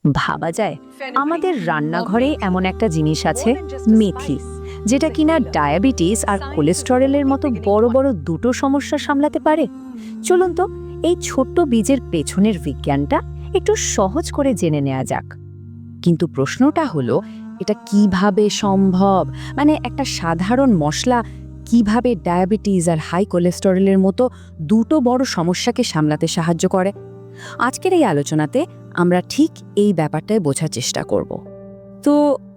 ভাবা যায় আমাদের রান্নাঘরে এমন একটা জিনিস আছে, মেথি, যেটা কিনা ডায়াবেটিস আর কোলেস্টেরলের মতো বড় বড় দুটো সমস্যা সামলাতে পারে। চলুন তো এই ছোট্ট বীজের পেছনের বিজ্ঞানটা একটু সহজ করে জেনে নেওয়া যাক। কিন্তু প্রশ্নটা হলো, এটা কিভাবে সম্ভব? মানে একটা সাধারণ মশলা কিভাবে ডায়াবেটিস আর হাই কোলেস্টেরলের মতো দুটো বড় সমস্যাকে সামলাতে সাহায্য করে? আজকের এই আলোচনাতে আমরা ঠিক এই ব্যাপারটাই বোঝার চেষ্টা করব। তো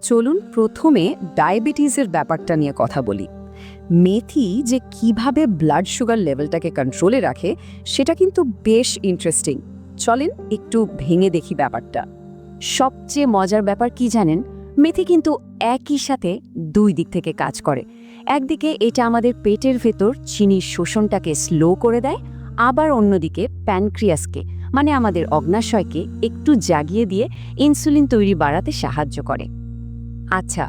চলুন প্রথমে ডায়াবেটিসের ব্যাপারটা নিয়ে কথা বলি। মেথি যে কিভাবে ব্লাড সুগার লেভেলটাকে কন্ট্রোলে রাখে সেটা কিন্তু বেশ ইন্টারেস্টিং। চলেন একটু ভেঙে দেখি ব্যাপারটা। সবচেয়ে মজার ব্যাপার কি জানেন? মেথি কিন্তু একই সাথে দুই দিক থেকে কাজ করে। একদিকে এটা আমাদের পেটের ভেতর চিনির শোষণটাকে স্লো করে দেয়, আবার অন্যদিকে প্যানক্রিয়াসকে মানে আমাদের অগ্ন্যাশয়কে একটু জাগিয়ে দিয়ে ইনসুলিন তৈরি বাড়াতে সাহায্য করে। আচ্ছা,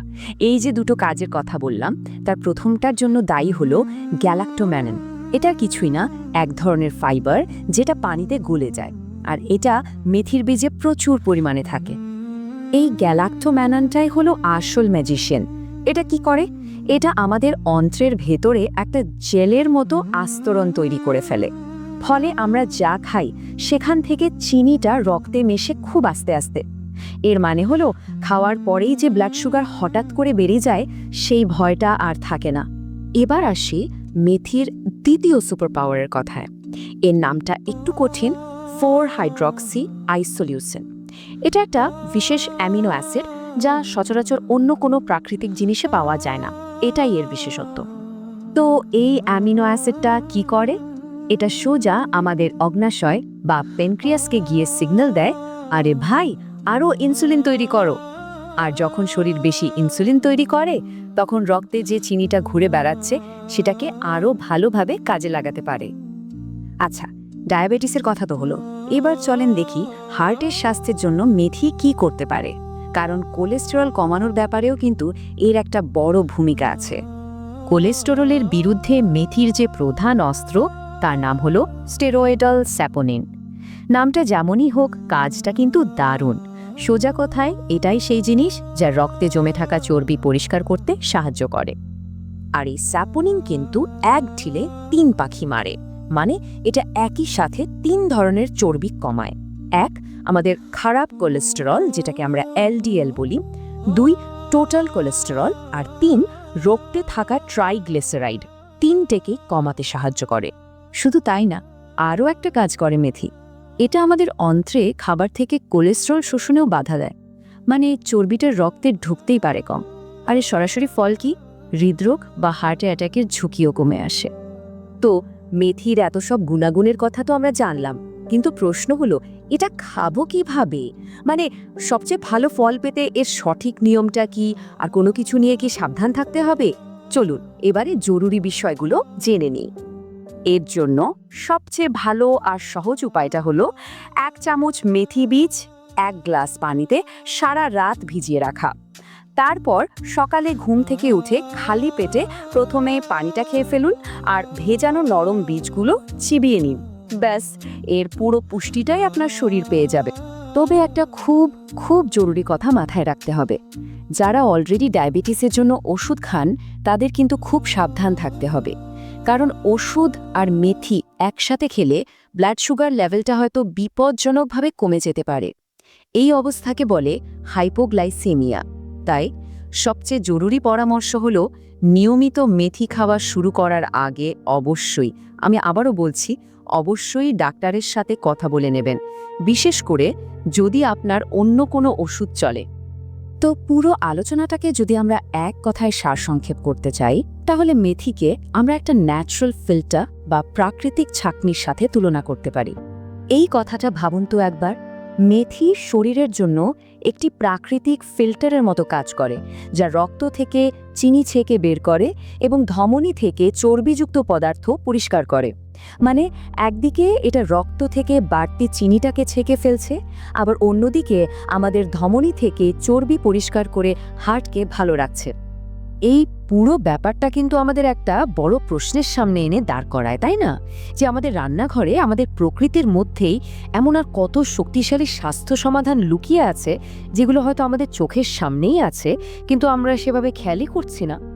এই যে দুটো কাজের কথা বললাম, তার প্রথমটার জন্য দায়ী হলো গ্যালাক্টোম্যানন। এটা কিছুই না, এক ধরনের ফাইবার যেটা পানিতে গলে যায়, আর এটা মেথির বীজে প্রচুর পরিমাণে থাকে। এই গ্যালাক্টোম্যাননটাই হলো আসল ম্যাজিশিয়ান। এটা কি করে? এটা আমাদের অন্ত্রের ভেতরে একটা জেলের মতো আস্তরণ তৈরি করে ফেলে। ফলে আমরা যা খাই সেখান থেকে চিনিটা রক্তে মেশে খুব আস্তে আস্তে। এর মানে হলো খাওয়ার পরেই যে ব্লাড সুগার হঠাৎ করে বেড়ে যায় সেই ভয়টা আর থাকে না। এবার আসি মেথির দ্বিতীয় সুপার পাওয়ারের কথায়। এর নামটা একটু কঠিন, 4-হাইড্রক্সি আইসোলিউসিন। এটা একটা বিশেষ অ্যামিনো অ্যাসিড যা সচরাচর অন্য কোনো প্রাকৃতিক জিনিসে পাওয়া যায় না। এটাই এর বিশেষত্ব। তো এই অ্যামিনো অ্যাসিডটা কি করে? এটা সোজা আমাদের অগ্ন্যাশয় বা প্যানক্রিয়াসকে গিয়ে সিগন্যাল দেয়, আরে ভাই, আরও ইনসুলিন তৈরি করো। আর যখন শরীর বেশি ইনসুলিন তৈরি করে, তখন রক্তে যে চিনিটা ঘুরে বেড়াচ্ছে সেটাকে আরও ভালোভাবে কাজে লাগাতে পারে। আচ্ছা, ডায়াবেটিসের কথা তো হলো, এবার চলেন দেখি হার্টের স্বাস্থ্যের জন্য মেথি কি করতে পারে। কারণ কোলেস্টেরল কমানোর ব্যাপারেও কিন্তু এর একটা বড় ভূমিকা আছে। কোলেস্টেরলের বিরুদ্ধে মেথির যে প্রধান অস্ত্র, তার নাম হলো স্টেরয়েডাল স্যাপোনিন। নামটা যেমনই হোক, কাজটা কিন্তু দারুণ। সোজা কথায় এটাই সেই জিনিস যা রক্তে জমে থাকা চর্বি পরিষ্কার করতে সাহায্য করে। আর এই স্যাপোনিন কিন্তু এক ঢিলে 3 পাখি মারে। মানে এটা একই সাথে 3 ধরনের চর্বি কমায়। 1, আমাদের খারাপ কোলেস্টেরল, যেটাকে আমরা এলডিএল বলি। 2, টোটাল কোলেস্টেরল। আর 3, রক্তে থাকা ট্রাইগ্লিসারাইড। 3টেকেই কমাতে সাহায্য করে। শুধু তাই না, আরও একটা কাজ করে মেথি। এটা আমাদের অন্ত্রে খাবার থেকে কোলেস্টেরল শোষণেও বাধা দেয়। মানে চর্বিটার রক্তে ঢুকতেই পারে কম। আর এর সরাসরি ফল কি? হৃদরোগ বা হার্ট অ্যাটাকের ঝুঁকিও কমে আসে। তো মেথির এত সব গুণাগুণের কথা তো আমরা জানলাম, কিন্তু প্রশ্ন হলো, এটা খাবো কিভাবে? মানে সবচেয়ে ভালো ফল পেতে এর সঠিক নিয়মটা কি, আর কোনো কিছু নিয়ে কি সাবধান থাকতে হবে? চলুন এবারে জরুরি বিষয়গুলো জেনে নিই। এর জন্য সবচেয়ে ভালো আর সহজ উপায়টা হলো 1 চামচ মেথি বীজ 1 গ্লাস পানিতে সারা রাত ভিজিয়ে রাখা। তারপর সকালে ঘুম থেকে উঠে খালি পেটে প্রথমে পানিটা খেয়ে ফেলুন, আর ভেজানো নরম বীজগুলো চিবিয়ে নিন। ব্যাস, এর পুরো পুষ্টিটাই আপনার শরীর পেয়ে যাবে। তবে একটা খুব খুব জরুরি কথা মাথায় রাখতে হবে, যারা অলরেডি ডায়াবেটিসের জন্য ওষুধ খান তাদের কিন্তু খুব সাবধান থাকতে হবে। কারণ ওষুধ আর মেথি একসাথে খেলে ব্লাড সুগার লেভেলটা হয়তো বিপজ্জনকভাবে কমে যেতে পারে। এই অবস্থাকে বলে হাইপোগ্লাইসেমিয়া। তাই সবচেয়ে জরুরি পরামর্শ হলো, নিয়মিত মেথি খাওয়া শুরু করার আগে অবশ্যই, আমি আবারও বলছি, অবশ্যই ডাক্তারের সাথে কথা বলে নেবেন, বিশেষ করে যদি আপনার অন্য কোনো ওষুধ চলে। তো পুরো আলোচনাটাকে যদি আমরা এক কথায় সারসংক্ষেপ করতে চাই, তাহলে মেথিকে আমরা একটা ন্যাচারাল ফিল্টার বা প্রাকৃতিক ছাঁকনির সাথে তুলনা করতে পারি। এই কথাটা ভাবুন তো একবার। মেথি শরীরের জন্য একটি প্রাকৃতিক ফিল্টারের মতো কাজ করে, যা রক্ত থেকে চিনি ছেঁকে বের করে এবং ধমনী থেকে চর্বিযুক্ত পদার্থ পরিষ্কার করে। মানে একদিকে এটা রক্ত থেকে বাড়তি চিনিটাকে ছেঁকে ফেলছে, আবার অন্যদিকে আমাদের ধমনী থেকে চর্বি পরিষ্কার করে হার্টকে ভালো রাখছে। এই পুরো ব্যাপারটা কিন্তু আমাদের একটা বড় প্রশ্নের সামনে এনে দাঁড় করায়, তাই না? যে আমাদের রান্নাঘরে আমাদের প্রকৃতির মধ্যেই এমন আর কত শক্তিশালী স্বাস্থ্য সমাধান লুকিয়ে আছে, যেগুলো হয়তো আমাদের চোখের সামনেই আছে, কিন্তু আমরা সেভাবে খেয়ালই করছি না।